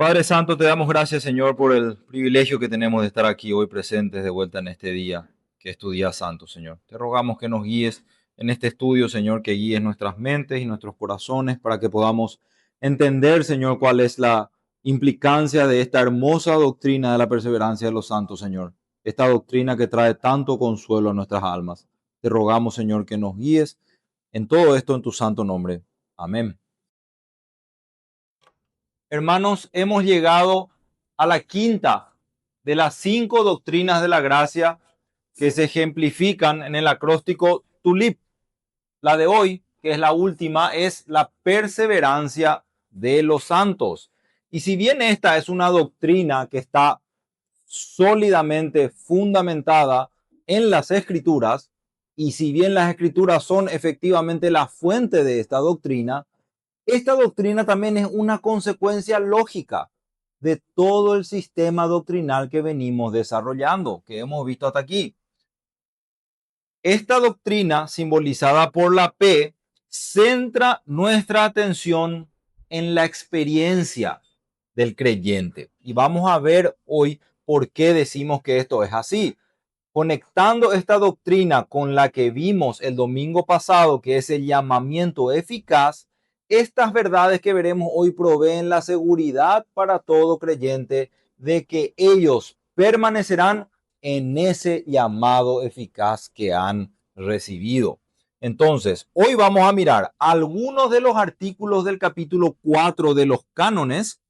Padre Santo, te damos gracias, Señor, por el privilegio que tenemos de estar aquí hoy presentes de vuelta en este día, que es tu día santo, Señor. Te rogamos que nos guíes en este estudio, Señor, que guíes nuestras mentes y nuestros corazones para que podamos entender, Señor, cuál es la implicancia de esta hermosa doctrina de la perseverancia de los santos, Señor. Esta doctrina que trae tanto consuelo a nuestras almas. Te rogamos, Señor, que nos guíes en todo esto en tu santo nombre. Amén. Hermanos, hemos llegado a la quinta de las 5 doctrinas de la gracia que se ejemplifican en el acróstico TULIP. La de hoy, que es la última, es la perseverancia de los santos. Y si bien esta es una doctrina que está sólidamente fundamentada en las escrituras, y si bien las escrituras son efectivamente la fuente de esta doctrina también es una consecuencia lógica de todo el sistema doctrinal que venimos desarrollando, que hemos visto hasta aquí. Esta doctrina, simbolizada por la P, centra nuestra atención en la experiencia del creyente. Y vamos a ver hoy por qué decimos que esto es así. Conectando esta doctrina con la que vimos el domingo pasado, que es el llamamiento eficaz, estas verdades que veremos hoy proveen la seguridad para todo creyente de que ellos permanecerán en ese llamado eficaz que han recibido. Entonces, hoy vamos a mirar algunos de los artículos del capítulo 4 de los cánones,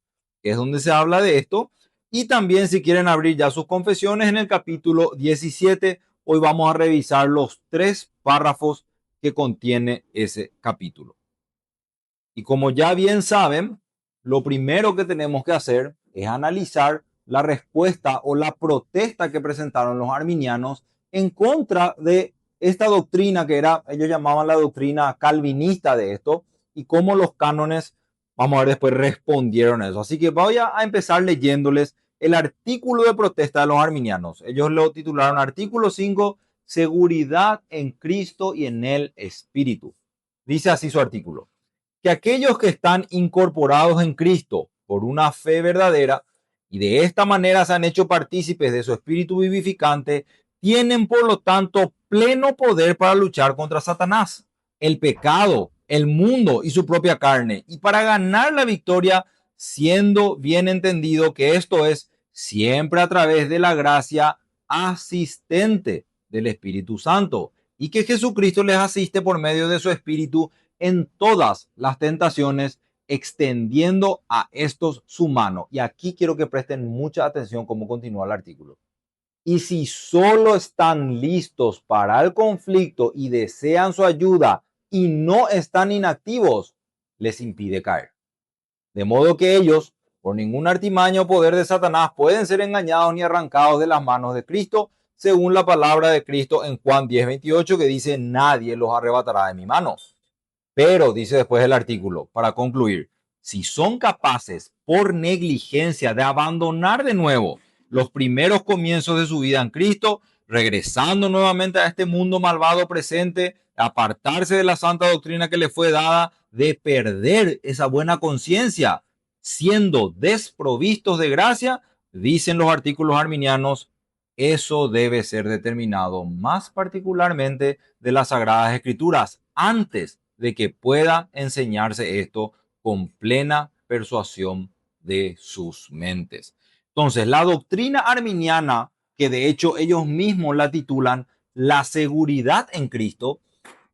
que es donde se habla de esto, y también si quieren abrir ya sus confesiones en el capítulo 17, hoy vamos a revisar los 3 párrafos que contiene ese capítulo. Y como ya bien saben, lo primero que tenemos que hacer es analizar la respuesta o la protesta que presentaron los arminianos en contra de esta doctrina que era, ellos llamaban la doctrina calvinista de esto, y cómo los cánones, vamos a ver después, respondieron a eso. Así que voy a empezar leyéndoles el artículo de protesta de los arminianos. Ellos lo titularon artículo 5, seguridad en Cristo y en el Espíritu. Dice así su artículo: que aquellos que están incorporados en Cristo por una fe verdadera y de esta manera se han hecho partícipes de su espíritu vivificante, tienen por lo tanto pleno poder para luchar contra Satanás, el pecado, el mundo y su propia carne, y para ganar la victoria, siendo bien entendido que esto es siempre a través de la gracia asistente del Espíritu Santo, y que Jesucristo les asiste por medio de su Espíritu en todas las tentaciones, extendiendo a estos su mano. Y aquí quiero que presten mucha atención cómo continúa el artículo. Y si solo están listos para el conflicto y desean su ayuda y no están inactivos, les impide caer. De modo que ellos, por ningún artimaña o poder de Satanás, pueden ser engañados ni arrancados de las manos de Cristo, según la palabra de Cristo en Juan 10:28, que dice: nadie los arrebatará de mi mano. Pero, dice después el artículo, para concluir, si son capaces por negligencia de abandonar de nuevo los primeros comienzos de su vida en Cristo, regresando nuevamente a este mundo malvado presente, apartarse de la santa doctrina que les fue dada, de perder esa buena conciencia, siendo desprovistos de gracia, dicen los artículos arminianos, eso debe ser determinado más particularmente de las Sagradas Escrituras antes de que pueda enseñarse esto con plena persuasión de sus mentes. Entonces, la doctrina arminiana, que de hecho ellos mismos la titulan la seguridad en Cristo,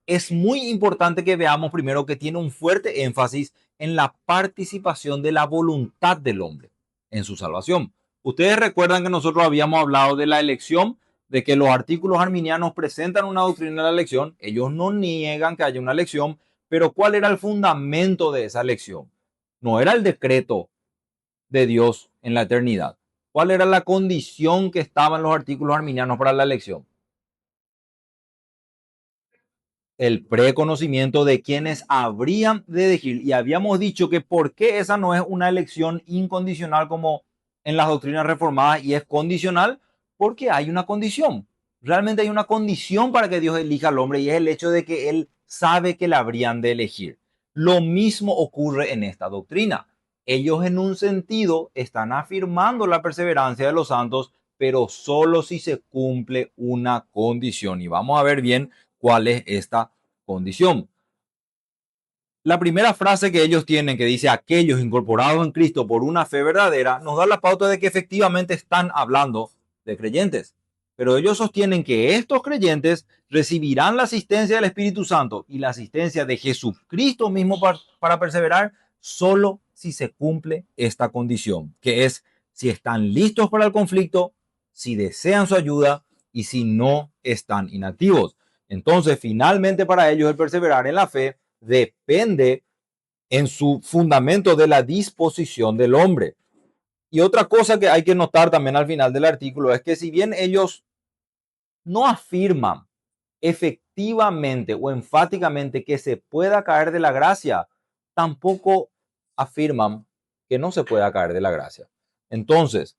es muy importante que veamos primero que tiene un fuerte énfasis en la participación de la voluntad del hombre en su salvación. Ustedes recuerdan que nosotros habíamos hablado de la elección, de que los artículos arminianos presentan una doctrina de la elección. Ellos no niegan que haya una elección, pero ¿cuál era el fundamento de esa elección? No era el decreto de Dios en la eternidad. ¿Cuál era la condición que estaba en los artículos arminianos para la elección? El preconocimiento de quienes habrían de elegir. Y habíamos dicho que por qué esa no es una elección incondicional como en las doctrinas reformadas y es condicional, porque hay una condición. Realmente hay una condición para que Dios elija al hombre, y es el hecho de que él sabe que la habrían de elegir. Lo mismo ocurre en esta doctrina. Ellos en un sentido están afirmando la perseverancia de los santos, pero solo si se cumple una condición. Y vamos a ver bien cuál es esta condición. La primera frase que ellos tienen, que dice aquellos incorporados en Cristo por una fe verdadera, nos da la pauta de que efectivamente están hablando de creyentes. Pero ellos sostienen que estos creyentes recibirán la asistencia del Espíritu Santo y la asistencia de Jesucristo mismo para perseverar solo si se cumple esta condición, que es si están listos para el conflicto, si desean su ayuda y si no están inactivos. Entonces, finalmente para ellos el perseverar en la fe depende en su fundamento de la disposición del hombre. Y otra cosa que hay que notar también al final del artículo es que si bien ellos no afirman efectivamente o enfáticamente que se pueda caer de la gracia, tampoco afirman que no se pueda caer de la gracia. Entonces,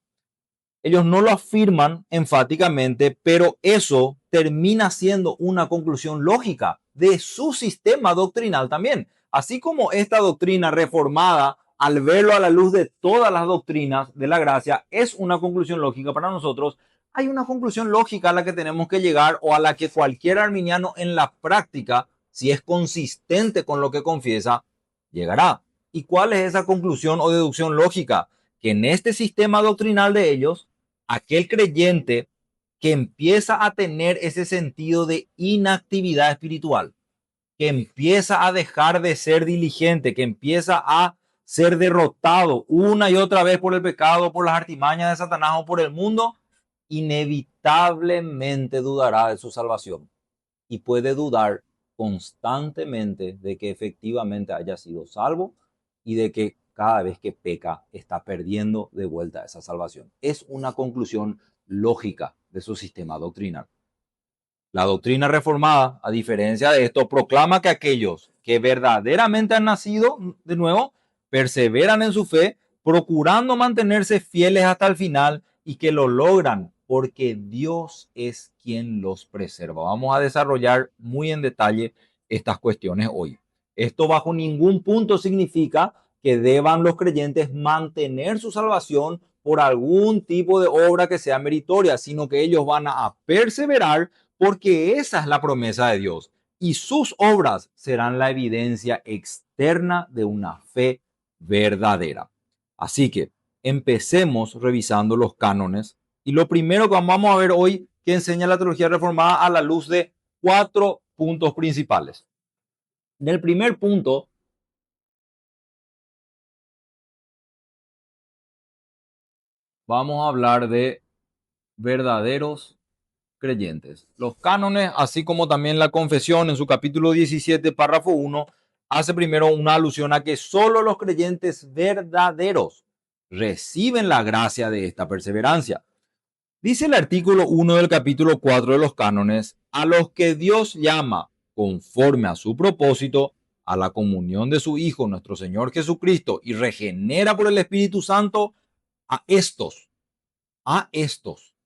ellos no lo afirman enfáticamente, pero eso termina siendo una conclusión lógica de su sistema doctrinal también. Así como esta doctrina reformada, al verlo a la luz de todas las doctrinas de la gracia, es una conclusión lógica para nosotros, hay una conclusión lógica a la que tenemos que llegar o a la que cualquier arminiano en la práctica, si es consistente con lo que confiesa, llegará. ¿Y cuál es esa conclusión o deducción lógica? Que en este sistema doctrinal de ellos, aquel creyente que empieza a tener ese sentido de inactividad espiritual, que empieza a dejar de ser diligente, que empieza a ser derrotado una y otra vez por el pecado, por las artimañas de Satanás o por el mundo, inevitablemente dudará de su salvación y puede dudar constantemente de que efectivamente haya sido salvo y de que cada vez que peca está perdiendo de vuelta esa salvación. Es una conclusión lógica de su sistema doctrinal. La doctrina reformada, a diferencia de esto, proclama que aquellos que verdaderamente han nacido de nuevo perseveran en su fe, procurando mantenerse fieles hasta el final y que lo logran porque Dios es quien los preserva. Vamos a desarrollar muy en detalle estas cuestiones hoy. Esto bajo ningún punto significa que deban los creyentes mantener su salvación por algún tipo de obra que sea meritoria, sino que ellos van a perseverar porque esa es la promesa de Dios y sus obras serán la evidencia externa de una fe verdadera. Así que empecemos revisando los cánones y lo primero que vamos a ver hoy que enseña la teología reformada a la luz de 4 puntos principales. En el primer punto, vamos a hablar de verdaderos creyentes. Los cánones, así como también la confesión en su capítulo 17, párrafo 1, hace primero una alusión a que solo los creyentes verdaderos reciben la gracia de esta perseverancia. Dice el artículo 1 del capítulo 4 de los cánones, a los que Dios llama conforme a su propósito, a la comunión de su Hijo, nuestro Señor Jesucristo, y regenera por el Espíritu Santo, a estos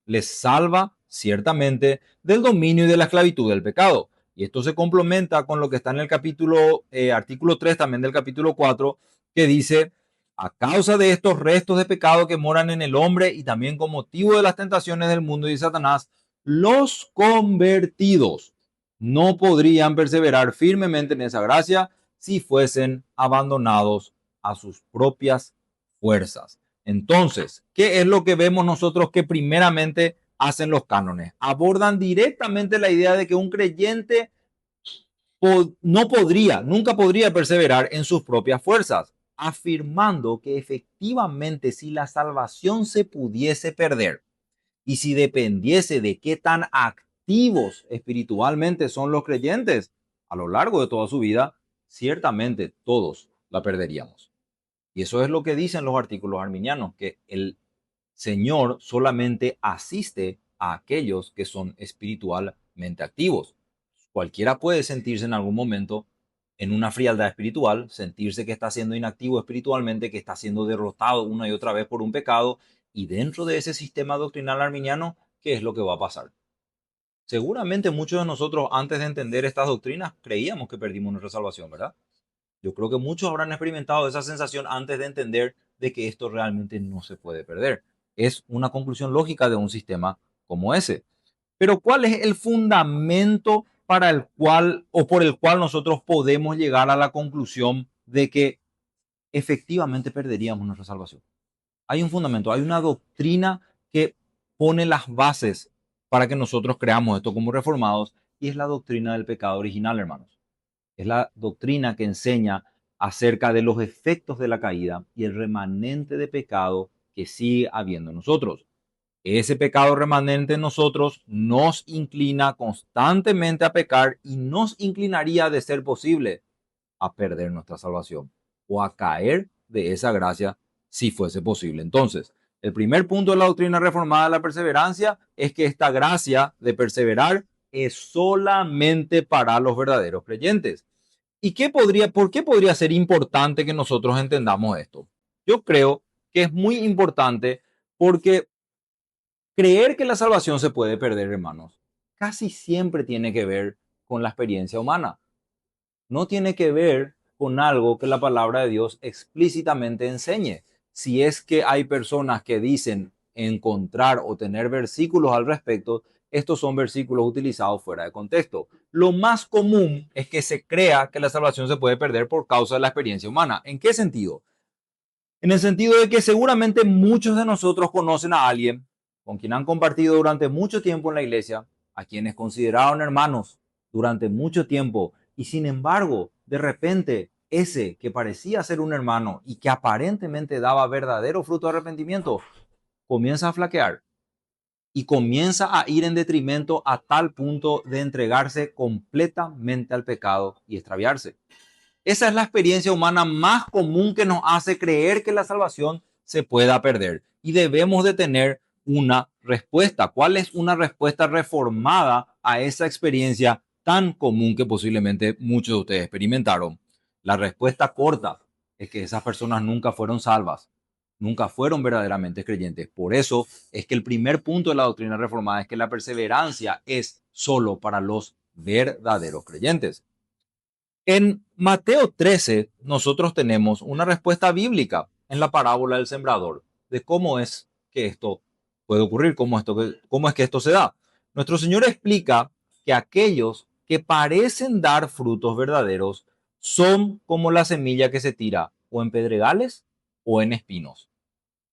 les salva ciertamente del dominio y de la esclavitud del pecado. Y esto se complementa con lo que está en el capítulo, artículo 3 también del capítulo 4, que dice, a causa de estos restos de pecado que moran en el hombre y también con motivo de las tentaciones del mundo y de Satanás, los convertidos no podrían perseverar firmemente en esa gracia si fuesen abandonados a sus propias fuerzas. Entonces, ¿qué es lo que vemos nosotros que primeramente hacen los cánones? Abordan directamente la idea de que un creyente no podría, nunca podría perseverar en sus propias fuerzas, afirmando que efectivamente si la salvación se pudiese perder y si dependiese de qué tan activos espiritualmente son los creyentes a lo largo de toda su vida, ciertamente todos la perderíamos. Y eso es lo que dicen los artículos arminianos, que el Señor solamente asiste a aquellos que son espiritualmente activos. Cualquiera puede sentirse en algún momento en una frialdad espiritual, sentirse que está siendo inactivo espiritualmente, que está siendo derrotado una y otra vez por un pecado, y dentro de ese sistema doctrinal arminiano, ¿qué es lo que va a pasar? Seguramente muchos de nosotros antes de entender estas doctrinas creíamos que perdimos nuestra salvación, ¿verdad? Yo creo que muchos habrán experimentado esa sensación antes de entender de que esto realmente no se puede perder. Es una conclusión lógica de un sistema como ese. Pero ¿cuál es el fundamento para el cual o por el cual nosotros podemos llegar a la conclusión de que efectivamente perderíamos nuestra salvación? Hay un fundamento, hay una doctrina que pone las bases para que nosotros creamos esto como reformados, y es la doctrina del pecado original, hermanos. Es la doctrina que enseña acerca de los efectos de la caída y el remanente de pecado que sigue habiendo en nosotros. Ese pecado remanente en nosotros nos inclina constantemente a pecar y nos inclinaría, de ser posible, a perder nuestra salvación o a caer de esa gracia si fuese posible. Entonces, el primer punto de la doctrina reformada de la perseverancia es que esta gracia de perseverar es solamente para los verdaderos creyentes. ¿Y por qué podría ser importante que nosotros entendamos esto? Yo creo que es muy importante porque creer que la salvación se puede perder, hermanos, casi siempre tiene que ver con la experiencia humana. No tiene que ver con algo que la palabra de Dios explícitamente enseñe. Si es que hay personas que dicen encontrar o tener versículos al respecto, estos son versículos utilizados fuera de contexto. Lo más común es que se crea que la salvación se puede perder por causa de la experiencia humana. ¿En qué sentido? En el sentido de que seguramente muchos de nosotros conocen a alguien con quien han compartido durante mucho tiempo en la iglesia, a quienes consideraron hermanos durante mucho tiempo, y sin embargo, de repente, ese que parecía ser un hermano y que aparentemente daba verdadero fruto de arrepentimiento, comienza a flaquear y comienza a ir en detrimento a tal punto de entregarse completamente al pecado y extraviarse. Esa es la experiencia humana más común que nos hace creer que la salvación se pueda perder. Y debemos de tener una respuesta. ¿Cuál es una respuesta reformada a esa experiencia tan común que posiblemente muchos de ustedes experimentaron? La respuesta corta es que esas personas nunca fueron salvas, nunca fueron verdaderamente creyentes. Por eso es que el primer punto de la doctrina reformada es que la perseverancia es solo para los verdaderos creyentes. En Mateo 13, nosotros tenemos una respuesta bíblica en la parábola del sembrador de cómo es que esto puede ocurrir, cómo es que esto se da. Nuestro Señor explica que aquellos que parecen dar frutos verdaderos son como la semilla que se tira o en pedregales o en espinos.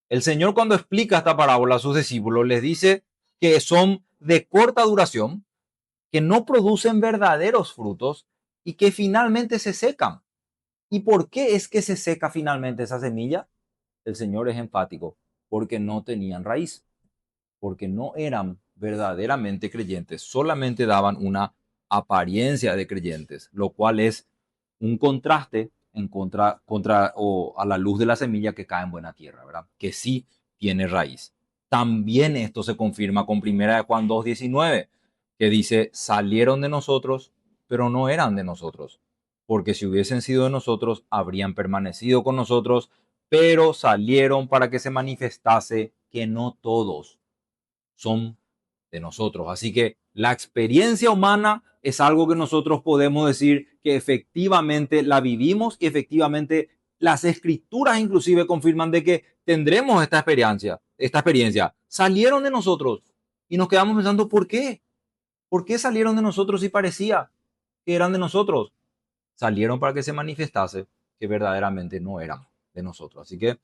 El Señor, cuando explica esta parábola a sus discípulos, les dice que son de corta duración, que no producen verdaderos frutos y que finalmente se secan. ¿Y por qué es que se seca finalmente esa semilla? El Señor es enfático, porque no tenían raíz, porque no eran verdaderamente creyentes, solamente daban una apariencia de creyentes, lo cual es un contraste en contra o a la luz de la semilla que cae en buena tierra, ¿verdad? Que sí tiene raíz. También esto se confirma con 1 Juan 2:19, que dice, salieron de nosotros, pero no eran de nosotros, porque si hubiesen sido de nosotros, habrían permanecido con nosotros, pero salieron para que se manifestase que no todos son de nosotros. Así que la experiencia humana es algo que nosotros podemos decir que efectivamente la vivimos y efectivamente las escrituras inclusive confirman de que tendremos esta experiencia. Esta experiencia. Salieron de nosotros y nos quedamos pensando, ¿por qué? ¿Por qué salieron de nosotros si parecía que eran de nosotros? Salieron para que se manifestase que verdaderamente no eran de nosotros. Así que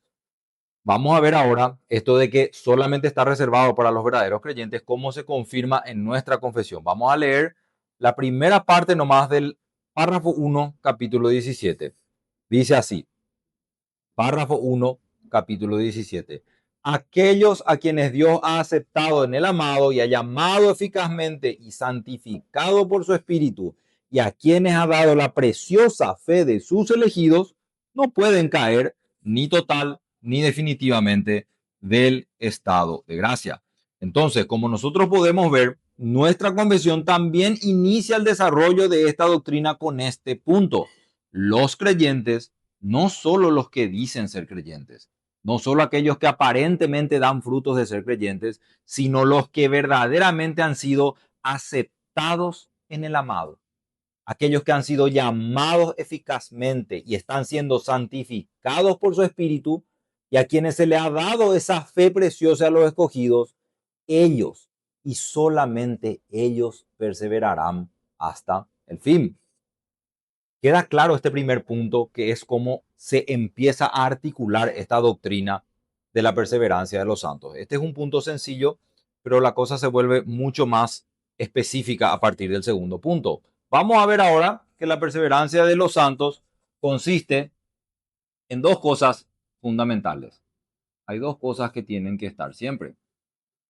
vamos a ver ahora esto de que solamente está reservado para los verdaderos creyentes, cómo se confirma en nuestra confesión. Vamos a leer la primera parte nomás del párrafo 1, capítulo 17. Dice así, párrafo 1, capítulo 17. Aquellos a quienes Dios ha aceptado en el amado y ha llamado eficazmente y santificado por su espíritu, y a quienes ha dado la preciosa fe de sus elegidos, no pueden caer ni total ni definitivamente del estado de gracia. Entonces, como nosotros podemos ver, nuestra convención también inicia el desarrollo de esta doctrina con este punto. Los creyentes, no solo los que dicen ser creyentes, no solo aquellos que aparentemente dan frutos de ser creyentes, sino los que verdaderamente han sido aceptados en el amado, aquellos que han sido llamados eficazmente y están siendo santificados por su Espíritu, y a quienes se les ha dado esa fe preciosa a los escogidos, ellos y solamente ellos perseverarán hasta el fin. Queda claro este primer punto, que es cómo se empieza a articular esta doctrina de la perseverancia de los santos. Este es un punto sencillo, pero la cosa se vuelve mucho más específica a partir del segundo punto. Vamos a ver ahora que la perseverancia de los santos consiste en dos cosas fundamentales. Hay dos cosas que tienen que estar siempre.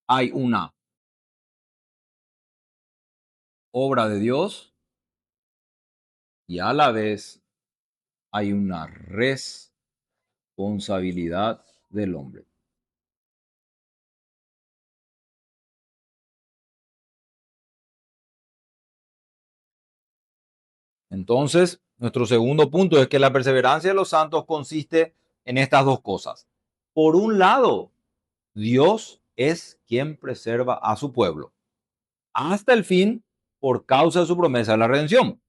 Hay una obra de Dios y a la vez hay una responsabilidad del hombre. Entonces, nuestro segundo punto es que la perseverancia de los santos consiste en estas dos cosas. Por un lado, Dios es quien preserva a su pueblo hasta el fin por causa de su promesa de la redención.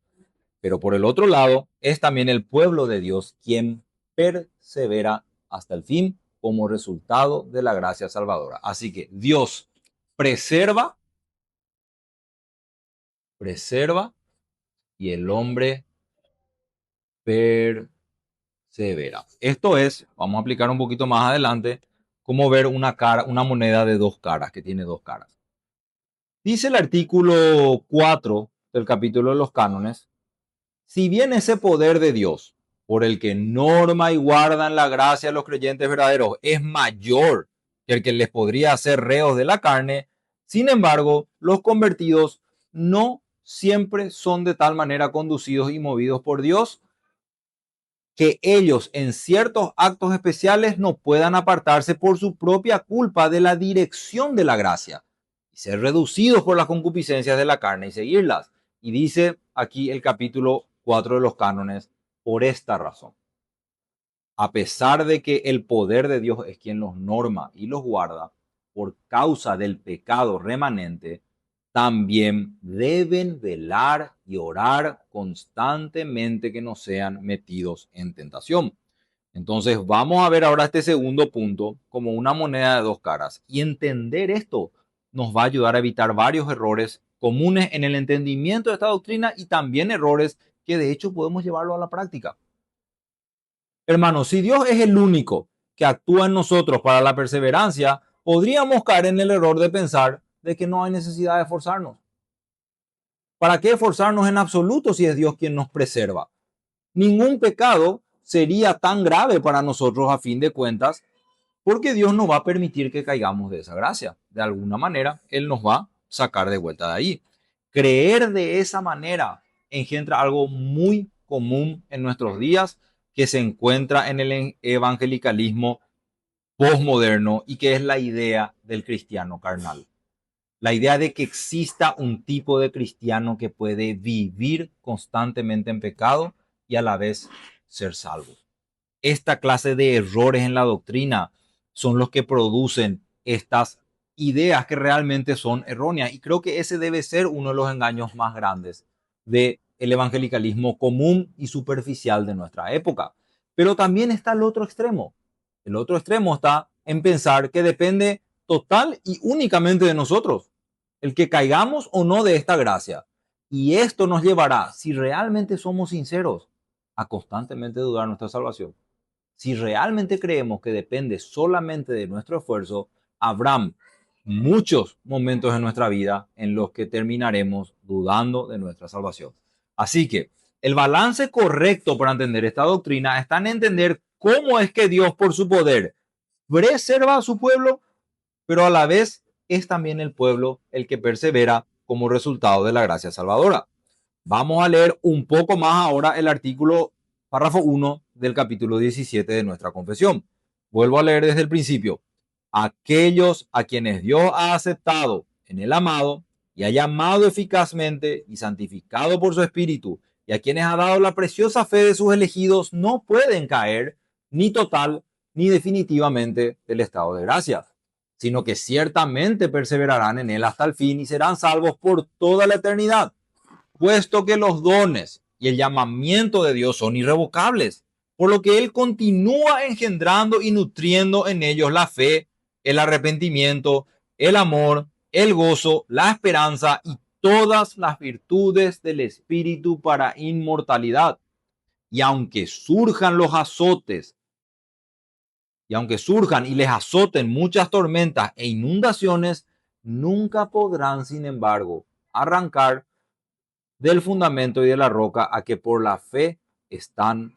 Pero por el otro lado, es también el pueblo de Dios quien persevera hasta el fin como resultado de la gracia salvadora. Así que Dios preserva y el hombre persevera. Esto es, vamos a aplicar un poquito más adelante, cómo ver una moneda de dos caras, que tiene dos caras. Dice el artículo 4 del capítulo de los cánones: si bien ese poder de Dios, por el que norma y guardan la gracia a los creyentes verdaderos, es mayor que el que les podría hacer reos de la carne, sin embargo, los convertidos no siempre son de tal manera conducidos y movidos por Dios que ellos en ciertos actos especiales no puedan apartarse por su propia culpa de la dirección de la gracia y ser reducidos por las concupiscencias de la carne y seguirlas. Y dice aquí el capítulo 4 de los cánones: por esta razón, a pesar de que el poder de Dios es quien los norma y los guarda, por causa del pecado remanente, también deben velar y orar constantemente que no sean metidos en tentación. Entonces vamos a ver ahora este segundo punto como una moneda de dos caras, y entender esto nos va a ayudar a evitar varios errores comunes en el entendimiento de esta doctrina y también errores que de hecho podemos llevarlo a la práctica. Hermanos, si Dios es el único que actúa en nosotros para la perseverancia, podríamos caer en el error de pensar de que no hay necesidad de esforzarnos. ¿Para qué esforzarnos en absoluto si es Dios quien nos preserva? Ningún pecado sería tan grave para nosotros a fin de cuentas, porque Dios no va a permitir que caigamos de esa gracia. De alguna manera, Él nos va a sacar de vuelta de ahí. Creer de esa manera engendra algo muy común en nuestros días, que se encuentra en el evangelicalismo postmoderno y que es la idea del cristiano carnal. La idea de que exista un tipo de cristiano que puede vivir constantemente en pecado y a la vez ser salvo. Esta clase de errores en la doctrina son los que producen estas ideas que realmente son erróneas. Y creo que ese debe ser uno de los engaños más grandes del evangelicalismo común y superficial de nuestra época. Pero también está el otro extremo. El otro extremo está en pensar que depende total y únicamente de nosotros el que caigamos o no de esta gracia. Y esto nos llevará, si realmente somos sinceros, a constantemente dudar nuestra salvación. Si realmente creemos que depende solamente de nuestro esfuerzo, habrá muchos momentos en nuestra vida en los que terminaremos dudando de nuestra salvación. Así que el balance correcto para entender esta doctrina está en entender cómo es que Dios, por su poder, preserva a su pueblo, pero a la vez es también el pueblo el que persevera como resultado de la gracia salvadora. Vamos a leer un poco más ahora el artículo párrafo 1 del capítulo 17 de nuestra confesión. Vuelvo a leer desde el principio. Aquellos a quienes Dios ha aceptado en el amado y ha llamado eficazmente y santificado por su espíritu, y a quienes ha dado la preciosa fe de sus elegidos, no pueden caer ni total ni definitivamente del estado de gracia, sino que ciertamente perseverarán en él hasta el fin y serán salvos por toda la eternidad. puesto que los dones y el llamamiento de Dios son irrevocables, por lo que Él continúa engendrando y nutriendo en ellos la fe, el arrepentimiento, el amor, el gozo, la esperanza y todas las virtudes del Espíritu para inmortalidad. Y aunque surjan los azotes, y aunque surjan y les azoten muchas tormentas e inundaciones, nunca podrán, sin embargo, arrancar del fundamento y de la roca a que por la fe están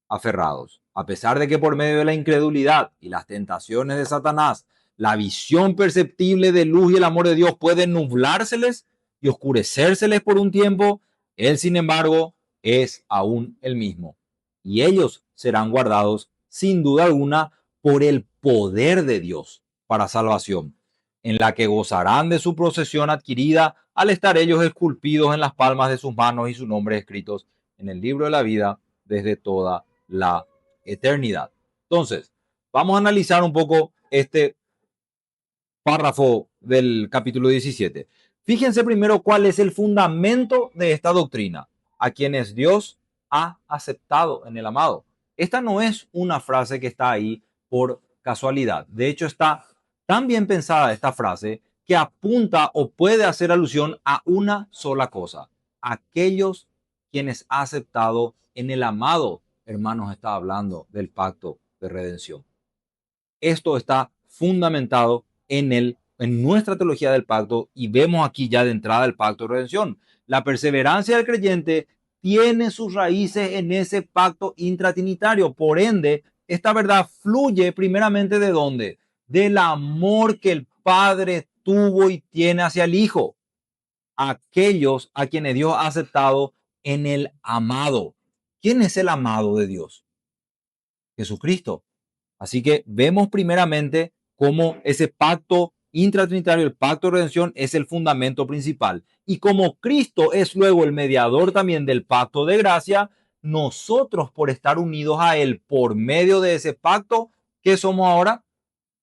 aferrados. A pesar de que por medio de la incredulidad y las tentaciones de Satanás, la visión perceptible de luz y el amor de Dios puede nublárseles y oscurecérseles por un tiempo, Él, sin embargo, es aún el mismo. Y ellos serán guardados, sin duda alguna, por el poder de Dios para salvación, en la que gozarán de su posesión adquirida al estar ellos esculpidos en las palmas de sus manos y sus nombres escritos en el libro de la vida desde toda la eternidad. Entonces, vamos a analizar un poco este párrafo del capítulo 17. Fíjense primero cuál es el fundamento de esta doctrina, a quienes Dios ha aceptado en el amado. Esta no es una frase que está ahí por casualidad. De hecho, está tan bien pensada esta frase que apunta o puede hacer alusión a una sola cosa: aquellos quienes ha aceptado en el amado. Hermanos, está hablando del pacto de redención. Esto está fundamentado en nuestra teología del pacto, y vemos aquí ya de entrada el pacto de redención. La perseverancia del creyente tiene sus raíces en ese pacto intratrinitario. Por ende, esta verdad fluye primeramente ¿de dónde? Del amor que el Padre tuvo y tiene hacia el Hijo. Aquellos a quienes Dios ha aceptado en el amado. ¿Quién es el amado de Dios? Jesucristo. Así que vemos primeramente cómo ese pacto intratrinitario, el pacto de redención, es el fundamento principal. Y como Cristo es luego el mediador también del pacto de gracia, nosotros, por estar unidos a Él por medio de ese pacto, ¿qué somos ahora?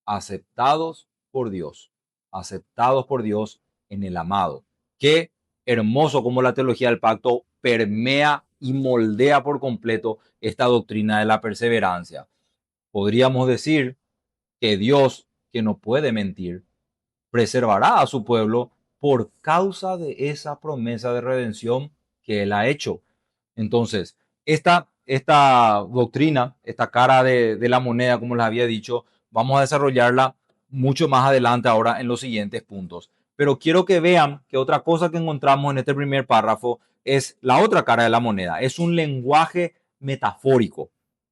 Aceptados por Dios. Aceptados por Dios en el amado. Qué hermoso como la teología del pacto permea y moldea por completo esta doctrina de la perseverancia. Podríamos decir que Dios, que no puede mentir, preservará a su pueblo por causa de esa promesa de redención que Él ha hecho. Entonces, esta doctrina, esta cara de la moneda, como les había dicho, vamos a desarrollarla mucho más adelante ahora en los siguientes puntos. Pero quiero que vean que otra cosa que encontramos en este primer párrafo es la otra cara de la moneda. Es un lenguaje metafórico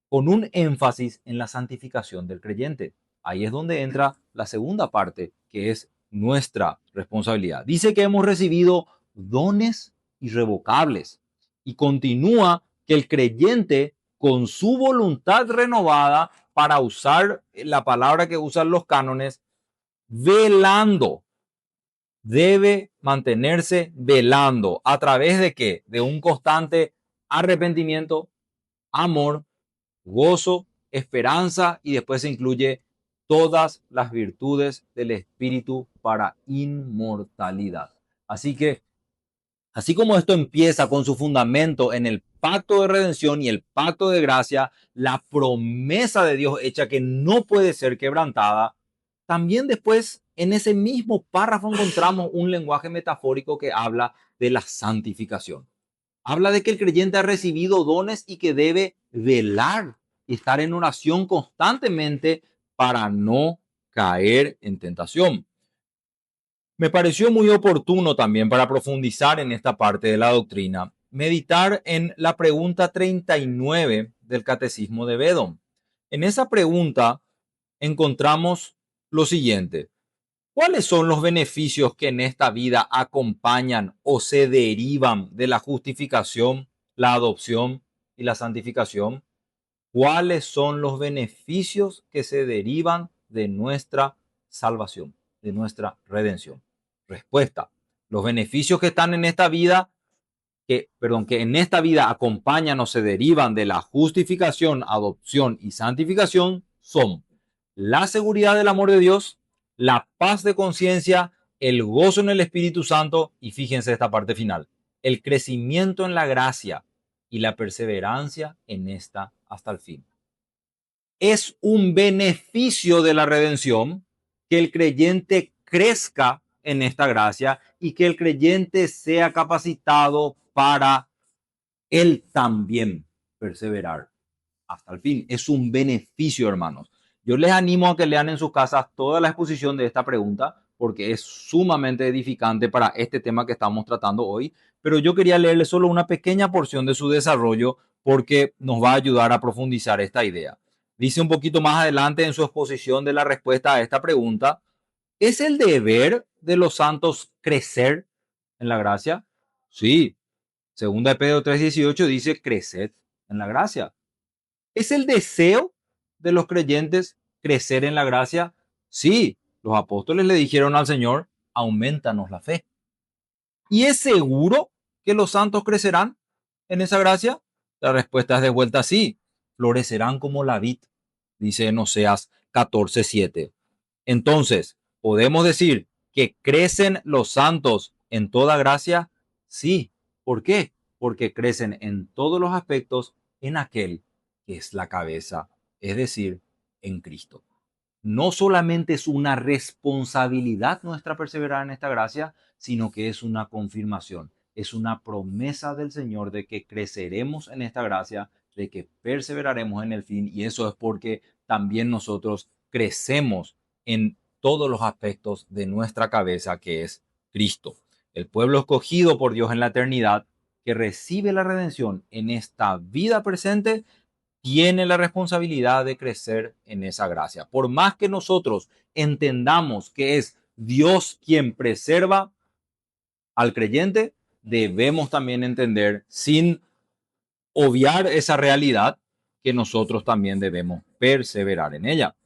con un énfasis en la santificación del creyente. Ahí es donde entra la segunda parte, que es nuestra responsabilidad. Dice que hemos recibido dones irrevocables y continúa que el creyente, con su voluntad renovada, para usar la palabra que usan los cánones, velando, debe mantenerse velando. ¿A través de qué? De un constante arrepentimiento, amor, gozo, esperanza, y después se incluye todas las virtudes del Espíritu para inmortalidad. Así que, así como esto empieza con su fundamento en el pacto de redención y el pacto de gracia, la promesa de Dios hecha que no puede ser quebrantada, también después en ese mismo párrafo encontramos un lenguaje metafórico que habla de la santificación. Habla de que el creyente ha recibido dones y que debe velar y estar en oración constantemente para no caer en tentación. Me pareció muy oportuno también, para profundizar en esta parte de la doctrina, meditar en la pregunta 39 del Catecismo de Bedón. En esa pregunta encontramos lo siguiente: ¿cuáles son los beneficios que en esta vida acompañan o se derivan de la justificación, la adopción y la santificación? ¿Cuáles son los beneficios que se derivan de nuestra salvación, de nuestra redención? Respuesta: los beneficios que están en esta vida, que en esta vida acompañan o se derivan de la justificación, adopción y santificación, son la seguridad del amor de Dios, la paz de conciencia, el gozo en el Espíritu Santo y, fíjense esta parte final, el crecimiento en la gracia y la perseverancia en esta hasta el fin. Es un beneficio de la redención que el creyente crezca en esta gracia y que el creyente sea capacitado para él también perseverar hasta el fin. Es un beneficio, hermanos. Yo les animo a que lean en sus casas toda la exposición de esta pregunta porque es sumamente edificante para este tema que estamos tratando hoy. Pero yo quería leerles solo una pequeña porción de su desarrollo porque nos va a ayudar a profundizar esta idea. Dice un poquito más adelante en su exposición de la respuesta a esta pregunta: ¿es el deber de los santos crecer en la gracia? Sí. Segunda de Pedro 3:18 dice: creced en la gracia. ¿Es el deseo de los creyentes crecer en la gracia? Sí. Los apóstoles le dijeron al Señor: aumentanos la fe. ¿Y es seguro que los santos crecerán en esa gracia? La respuesta es de vuelta sí. Florecerán como la vid, dice en Oseas 14:7. Entonces, ¿podemos decir que crecen los santos en toda gracia? Sí. ¿Por qué? Porque crecen en todos los aspectos en aquel que es la cabeza, es decir, en Cristo. No solamente es una responsabilidad nuestra perseverar en esta gracia, sino que es una confirmación, es una promesa del Señor de que creceremos en esta gracia, de que perseveraremos en el fin, y eso es porque también nosotros crecemos en todos los aspectos de nuestra cabeza, que es Cristo. El pueblo escogido por Dios en la eternidad, que recibe la redención en esta vida presente, tiene la responsabilidad de crecer en esa gracia. Por más que nosotros entendamos que es Dios quien preserva al creyente, debemos también entender, sin obviar esa realidad, que nosotros también debemos perseverar en ella.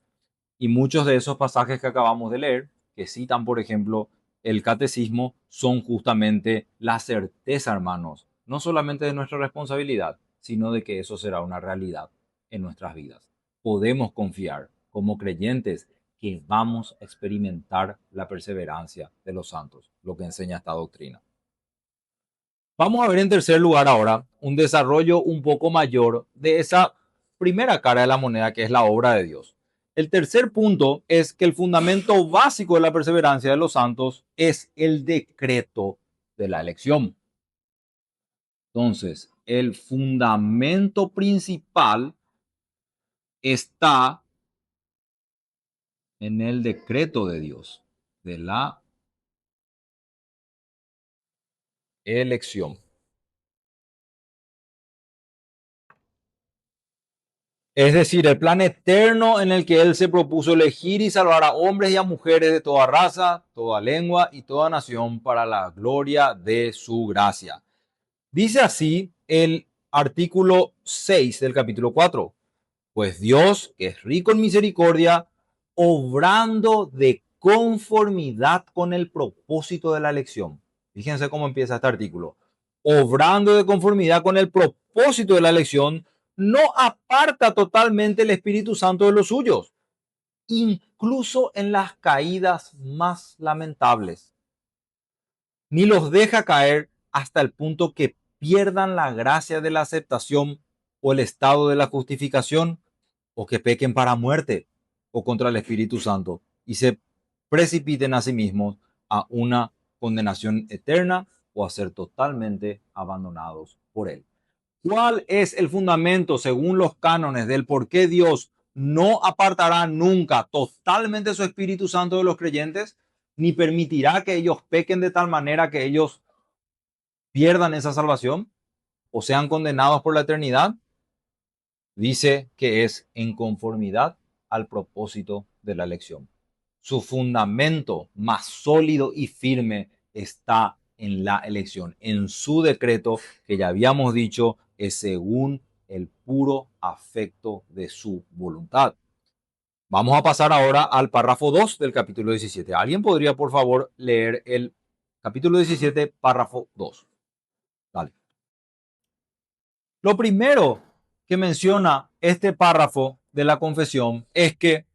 Y muchos de esos pasajes que acabamos de leer, que citan, por ejemplo, el catecismo, son justamente la certeza, hermanos, no solamente de nuestra responsabilidad, sino de que eso será una realidad en nuestras vidas. Podemos confiar como creyentes que vamos a experimentar la perseverancia de los santos, lo que enseña esta doctrina. Vamos a ver en tercer lugar ahora un desarrollo un poco mayor de esa primera cara de la moneda, que es la obra de Dios. El tercer punto es que el fundamento básico de la perseverancia de los santos es el decreto de la elección. Entonces, el fundamento principal está en el decreto de Dios, de la elección. Es decir, el plan eterno en el que Él se propuso elegir y salvar a hombres y a mujeres de toda raza, toda lengua y toda nación para la gloria de su gracia. Dice así el artículo 6 del capítulo 4. Pues Dios, que es rico en misericordia, obrando de conformidad con el propósito de la elección. Fíjense cómo empieza este artículo. Obrando de conformidad con el propósito de la elección, no aparta totalmente el Espíritu Santo de los suyos, incluso en las caídas más lamentables, ni los deja caer hasta el punto que pierdan la gracia de la aceptación o el estado de la justificación, o que pequen para muerte o contra el Espíritu Santo y se precipiten a sí mismos a una condenación eterna o a ser totalmente abandonados por Él. ¿Cuál es el fundamento según los cánones del por qué Dios no apartará nunca totalmente su Espíritu Santo de los creyentes, ni permitirá que ellos pequen de tal manera que ellos pierdan esa salvación o sean condenados por la eternidad? Dice que es en conformidad al propósito de la elección. Su fundamento más sólido y firme está en la elección, en su decreto, que ya habíamos dicho es según el puro afecto de su voluntad. Vamos a pasar ahora al párrafo 2 del capítulo 17. ¿Alguien podría, por favor, leer el capítulo 17, párrafo 2? Dale. Lo primero que menciona este párrafo de la confesión es que,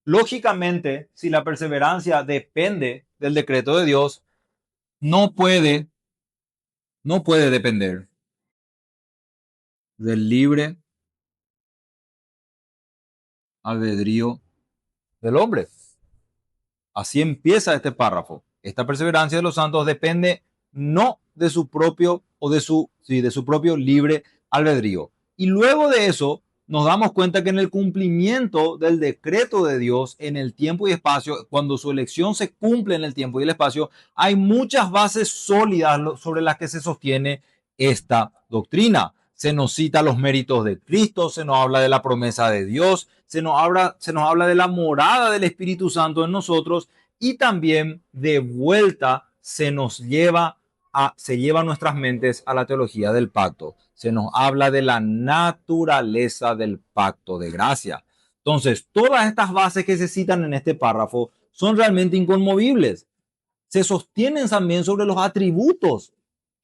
lógicamente, si la perseverancia depende del decreto de Dios, no puede no puede depender del libre albedrío del hombre. Así empieza este párrafo. Esta perseverancia de los santos depende no de su propio o de su propio libre albedrío. Y luego de eso nos damos cuenta que en el cumplimiento del decreto de Dios en el tiempo y espacio, cuando su elección se cumple en el tiempo y el espacio, hay muchas bases sólidas sobre las que se sostiene esta doctrina. Se nos cita los méritos de Cristo, se nos habla de la promesa de Dios, se nos habla de la morada del Espíritu Santo en nosotros y también de vuelta se lleva nuestras mentes a la teología del pacto. Se nos habla de la naturaleza del pacto de gracia. Entonces, todas estas bases que se citan en este párrafo son realmente inconmovibles. Se sostienen también sobre los atributos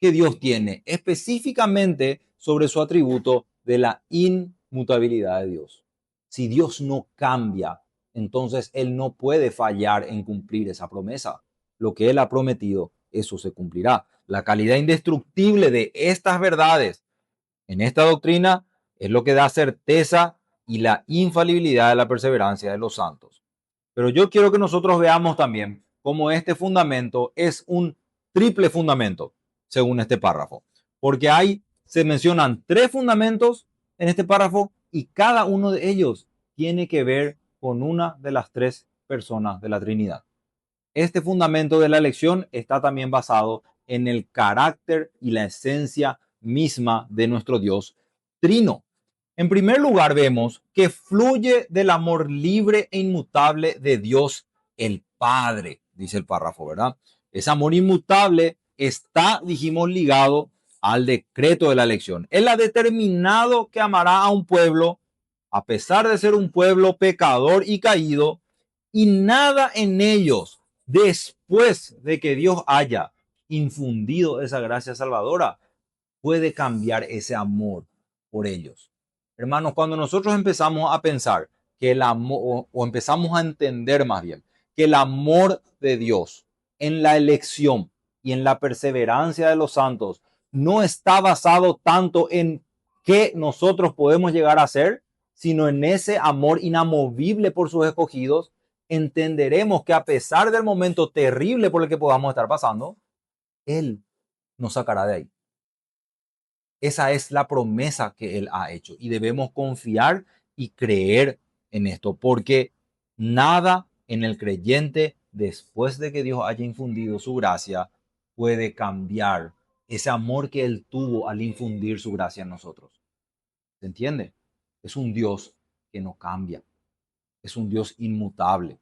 que Dios tiene, específicamente sobre su atributo de la inmutabilidad de Dios. Si Dios no cambia, entonces Él no puede fallar en cumplir esa promesa. Lo que Él ha prometido, eso se cumplirá. La calidad indestructible de estas verdades en esta doctrina es lo que da certeza y la infalibilidad de la perseverancia de los santos. Pero yo quiero que nosotros veamos también cómo este fundamento es un triple fundamento, según este párrafo. Porque se mencionan tres fundamentos en este párrafo y cada uno de ellos tiene que ver con una de las tres personas de la Trinidad. Este fundamento de la elección está también basado en el carácter y la esencia misma de nuestro Dios trino. En primer lugar, vemos que fluye del amor libre e inmutable de Dios el Padre, dice el párrafo, ¿verdad? Ese amor inmutable está, dijimos, ligado al decreto de la elección. Él ha determinado que amará a un pueblo, a pesar de ser un pueblo pecador y caído, y nada en ellos, después de que Dios haya infundido esa gracia salvadora, puede cambiar ese amor por ellos. Hermanos, cuando nosotros empezamos a pensar que el amor, o empezamos a entender más bien, que el amor de Dios en la elección y en la perseverancia de los santos no está basado tanto en qué nosotros podemos llegar a ser, sino en ese amor inamovible por sus escogidos, entenderemos que a pesar del momento terrible por el que podamos estar pasando, Él nos sacará de ahí. Esa es la promesa que Él ha hecho y debemos confiar y creer en esto, porque nada en el creyente, después de que Dios haya infundido su gracia, puede cambiar ese amor que Él tuvo al infundir su gracia en nosotros. ¿Se entiende? Es un Dios que no cambia, es un Dios inmutable.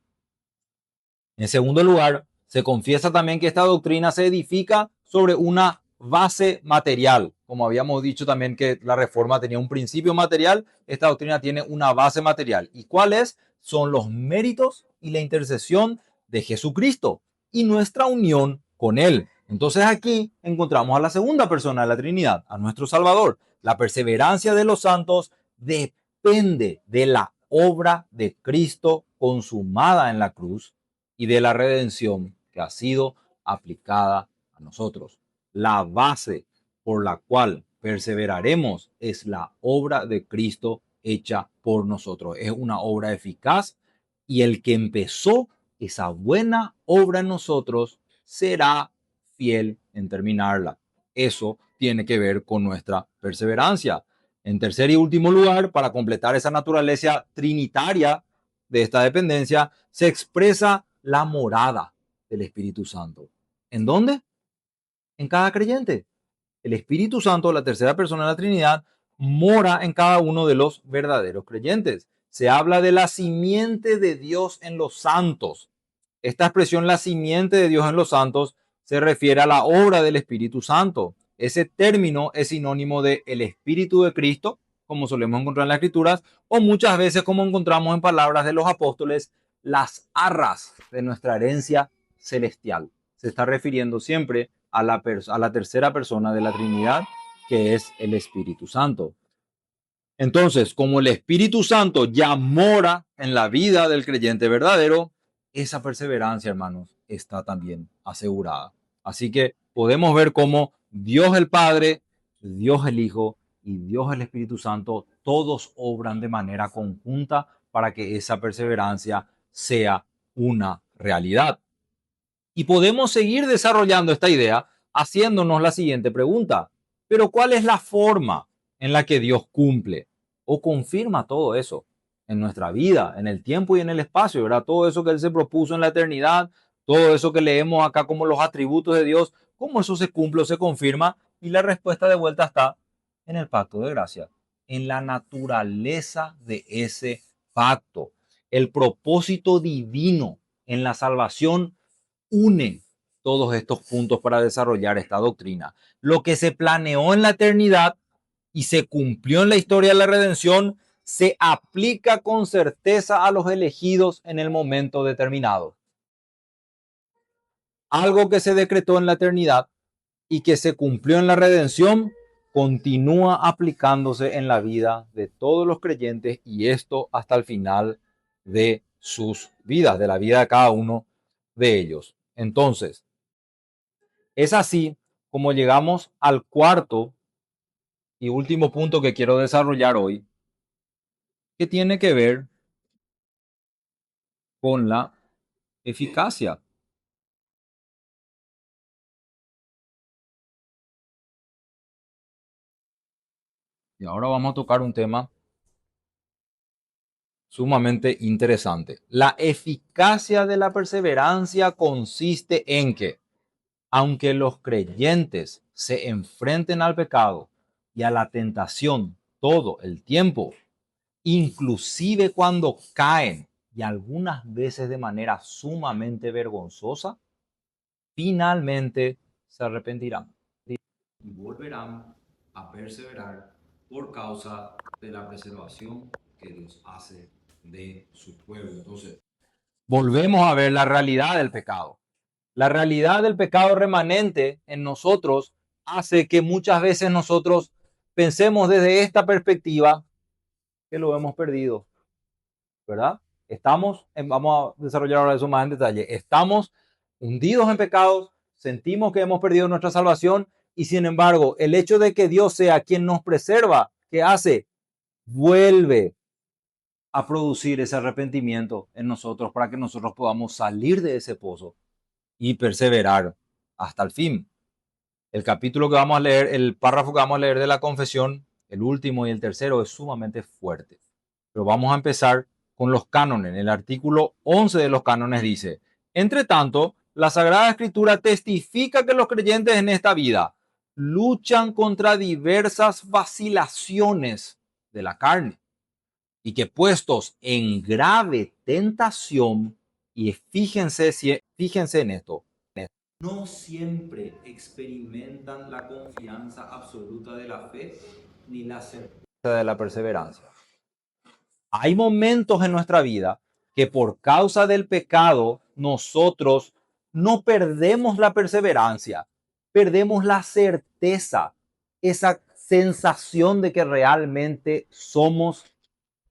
En segundo lugar, se confiesa también que esta doctrina se edifica sobre una base material. Como habíamos dicho también que la reforma tenía un principio material, esta doctrina tiene una base material. ¿Y cuáles? Son los méritos y la intercesión de Jesucristo y nuestra unión con Él. Entonces aquí encontramos a la segunda persona de la Trinidad, a nuestro Salvador. La perseverancia de los santos depende de la obra de Cristo consumada en la cruz y de la redención que ha sido aplicada a nosotros. La base por la cual perseveraremos es la obra de Cristo hecha por nosotros. Es una obra eficaz y el que empezó esa buena obra en nosotros será fiel en terminarla. Eso tiene que ver con nuestra perseverancia. En tercer y último lugar, para completar esa naturaleza trinitaria de esta dependencia, se expresa la morada del Espíritu Santo. ¿En dónde? En cada creyente. El Espíritu Santo, la tercera persona de la Trinidad, mora en cada uno de los verdaderos creyentes. Se habla de la simiente de Dios en los santos. Esta expresión, la simiente de Dios en los santos, se refiere a la obra del Espíritu Santo. Ese término es sinónimo de el Espíritu de Cristo, como solemos encontrar en las Escrituras, o muchas veces, como encontramos en palabras de los apóstoles, las arras de nuestra herencia celestial. Se está refiriendo siempre a la tercera persona de la Trinidad, que es el Espíritu Santo. Entonces, como el Espíritu Santo ya mora en la vida del creyente verdadero, esa perseverancia, hermanos, está también asegurada. Así que podemos ver cómo Dios el Padre, Dios el Hijo y Dios el Espíritu Santo, todos obran de manera conjunta para que esa perseverancia sea una realidad. Y podemos seguir desarrollando esta idea haciéndonos la siguiente pregunta. ¿Pero cuál es la forma en la que Dios cumple o confirma todo eso en nuestra vida, en el tiempo y en el espacio? ¿Verdad? Todo eso que Él se propuso en la eternidad, todo eso que leemos acá como los atributos de Dios, ¿cómo eso se cumple o se confirma? Y la respuesta de vuelta está en el pacto de gracia, en la naturaleza de ese pacto, el propósito divino en la salvación une todos estos puntos para desarrollar esta doctrina. Lo que se planeó en la eternidad y se cumplió en la historia de la redención, se aplica con certeza a los elegidos en el momento determinado. Algo que se decretó en la eternidad y que se cumplió en la redención, continúa aplicándose en la vida de todos los creyentes, y esto hasta el final de sus vidas, de la vida de cada uno de ellos. Entonces, es así como llegamos al cuarto y último punto que quiero desarrollar hoy, que tiene que ver con la eficacia. Y ahora vamos a tocar un tema sumamente interesante. La eficacia de la perseverancia consiste en que, aunque los creyentes se enfrenten al pecado y a la tentación todo el tiempo, inclusive cuando caen y algunas veces de manera sumamente vergonzosa, finalmente se arrepentirán y volverán a perseverar por causa de la preservación que Dios hace de su pueblo. Entonces, volvemos a ver la realidad del pecado. La realidad del pecado remanente en nosotros hace que muchas veces nosotros pensemos desde esta perspectiva que lo hemos perdido, ¿verdad? Vamos a desarrollar ahora eso más en detalle, estamos hundidos en pecados, sentimos que hemos perdido nuestra salvación y sin embargo el hecho de que Dios sea quien nos preserva, ¿qué hace? Vuelve a producir ese arrepentimiento en nosotros para que nosotros podamos salir de ese pozo y perseverar hasta el fin. El capítulo que vamos a leer, el párrafo que vamos a leer de la confesión, el último y el tercero, es sumamente fuerte. Pero vamos a empezar con los cánones. El artículo 11 de los cánones dice: entre tanto, la Sagrada Escritura testifica que los creyentes en esta vida luchan contra diversas vacilaciones de la carne y que puestos en grave tentación, y fíjense en esto, no siempre experimentan la confianza absoluta de la fe ni la certeza de la perseverancia. Hay momentos en nuestra vida que por causa del pecado nosotros no perdemos la perseverancia, perdemos la certeza, esa sensación de que realmente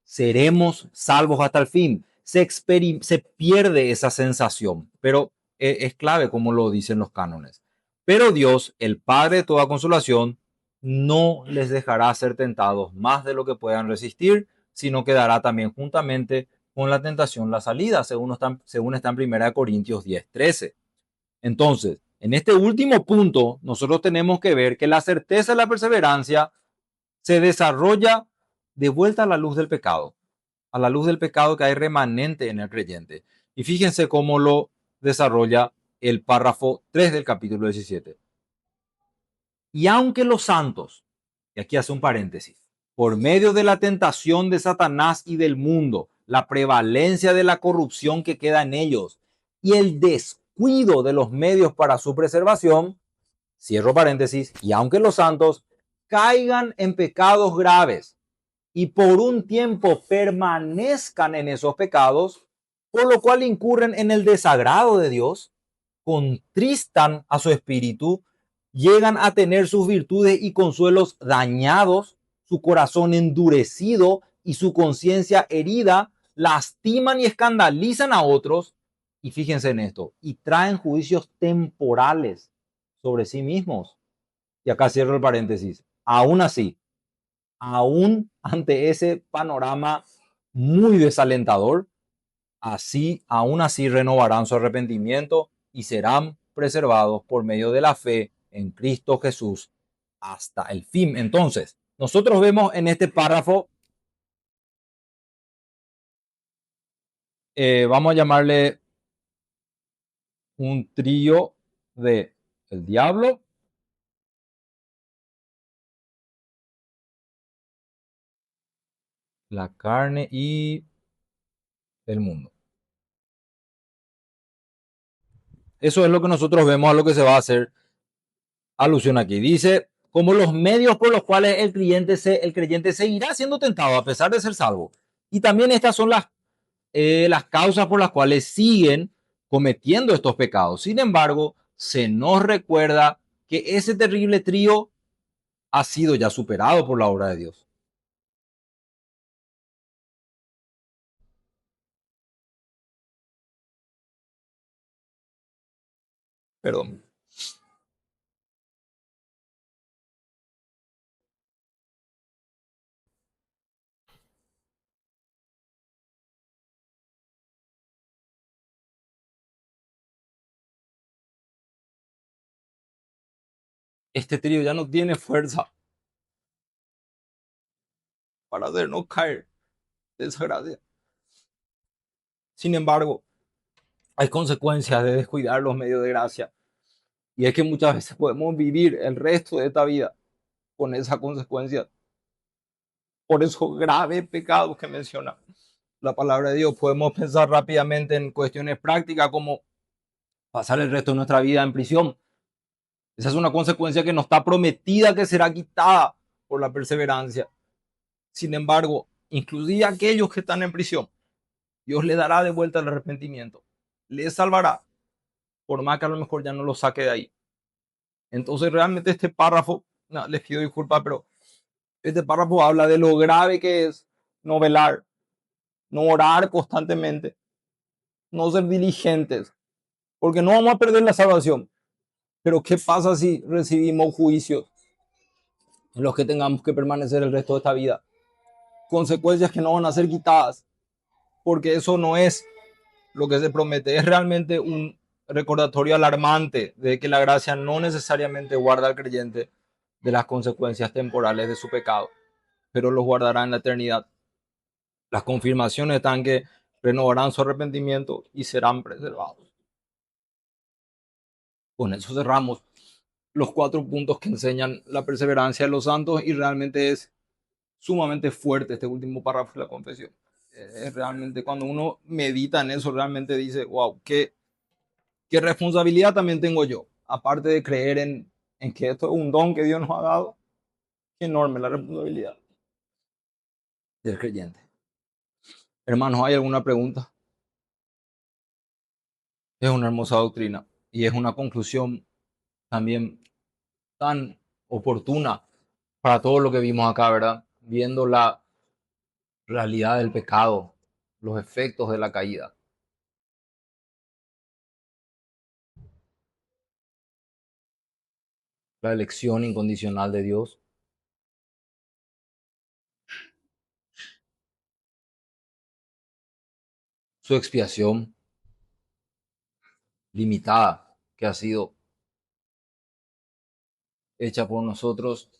seremos salvos hasta el fin. Se pierde esa sensación, pero es clave como lo dicen los cánones. Pero Dios, el Padre de toda consolación, no les dejará ser tentados más de lo que puedan resistir, sino que dará también juntamente con la tentación la salida, según está en 1 Corintios 10:13. Entonces, en este último punto, nosotros tenemos que ver que la certeza de la perseverancia se desarrolla de vuelta a la luz del pecado, a la luz del pecado que hay remanente en el creyente. Y fíjense cómo lo desarrolla el párrafo 3 del capítulo 17. Y aunque los santos, y aquí hace un paréntesis, por medio de la tentación de Satanás y del mundo, la prevalencia de la corrupción que queda en ellos y el descuido de los medios para su preservación, cierro paréntesis, y aunque los santos caigan en pecados graves y por un tiempo permanezcan en esos pecados, por lo cual incurren en el desagrado de Dios, contristan a su espíritu, llegan a tener sus virtudes y consuelos dañados, su corazón endurecido y su conciencia herida, lastiman y escandalizan a otros, y fíjense en esto, y traen juicios temporales sobre sí mismos, Y acá cierro el paréntesis. Aún así, aún ante ese panorama muy desalentador, aún así renovarán su arrepentimiento y serán preservados por medio de la fe en Cristo Jesús hasta el fin. Entonces, nosotros vemos en este párrafo, vamos a llamarle un trío de el diablo, la carne y el mundo. Eso es lo que nosotros vemos a lo que se va a hacer alusión aquí. Dice, como los medios por los cuales el creyente seguirá siendo tentado a pesar de ser salvo. Y también estas son las causas por las cuales siguen cometiendo estos pecados. Sin embargo, se nos recuerda que ese terrible trío ha sido ya superado por la obra de Dios. Perdón. Este trío ya no tiene fuerza para hacernos caer de esa gracia. Sin embargo, hay consecuencias de descuidar los medios de gracia. Y es que muchas veces podemos vivir el resto de esta vida con esa consecuencia por esos graves pecados que menciona la palabra de Dios. Podemos pensar rápidamente en cuestiones prácticas como pasar el resto de nuestra vida en prisión. Esa es una consecuencia que nos está prometida que será quitada por la perseverancia. Sin embargo, inclusive aquellos que están en prisión, Dios le dará de vuelta el arrepentimiento, les salvará, por más que a lo mejor ya no lo saque de ahí. Entonces, realmente este párrafo, no, les pido disculpas, pero este párrafo habla de lo grave que es no velar, no orar constantemente, no ser diligentes, porque no vamos a perder la salvación. Pero ¿qué pasa si recibimos juicios en los que tengamos que permanecer el resto de esta vida? Consecuencias que no van a ser quitadas, porque eso no es lo que se promete, es realmente un recordatorio alarmante de que la gracia no necesariamente guarda al creyente de las consecuencias temporales de su pecado, pero los guardará en la eternidad. Las confirmaciones están que renovarán su arrepentimiento y serán preservados. Con eso cerramos los 4 puntos que enseñan la perseverancia de los santos y realmente es sumamente fuerte este último párrafo de la confesión. Es realmente cuando uno medita en eso, realmente dice, wow, qué responsabilidad también tengo yo, aparte de creer en que esto es un don que Dios nos ha dado, qué enorme la responsabilidad del creyente. Hermanos, ¿hay alguna pregunta? Es una hermosa doctrina y es una conclusión también tan oportuna para todo lo que vimos acá, ¿verdad? Viendo la realidad del pecado, los efectos de la caída. La elección incondicional de Dios, su expiación limitada que ha sido hecha por nosotros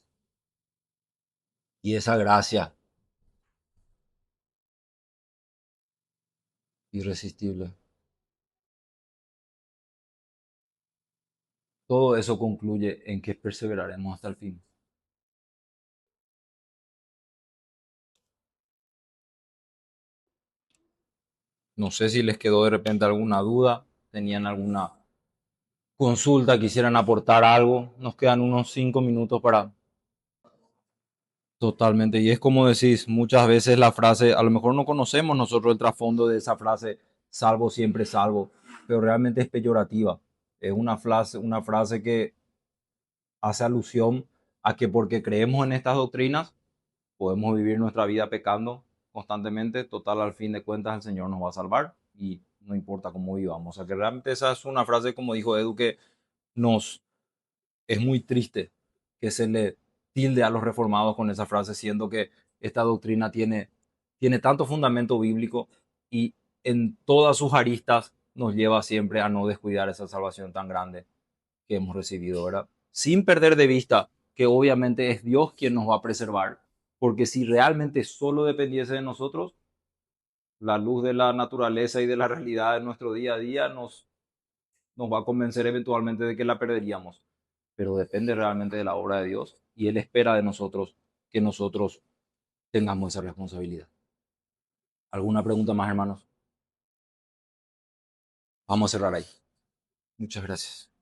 y esa gracia irresistible. Todo eso concluye en que perseveraremos hasta el fin. No sé si les quedó de repente alguna duda, tenían alguna consulta, quisieran aportar algo. Nos quedan unos 5 minutos para totalmente. Y es como decís, muchas veces la frase, a lo mejor no conocemos nosotros el trasfondo de esa frase, salvo siempre salvo, pero realmente es peyorativa. Es una frase que hace alusión a que porque creemos en estas doctrinas, podemos vivir nuestra vida pecando constantemente. Total, al fin de cuentas, el Señor nos va a salvar y no importa cómo vivamos. O sea que realmente esa es una frase, como dijo Edu, que nos es muy triste que se le tilde a los reformados con esa frase, siendo que esta doctrina tiene tanto fundamento bíblico y en todas sus aristas nos lleva siempre a no descuidar esa salvación tan grande que hemos recibido, ¿verdad? Sin perder de vista que obviamente es Dios quien nos va a preservar, porque si realmente solo dependiese de nosotros, la luz de la naturaleza y de la realidad de nuestro día a día nos va a convencer eventualmente de que la perderíamos, pero depende realmente de la obra de Dios y Él espera de nosotros que nosotros tengamos esa responsabilidad. ¿Alguna pregunta más, hermanos? Vamos a cerrar ahí. Muchas gracias.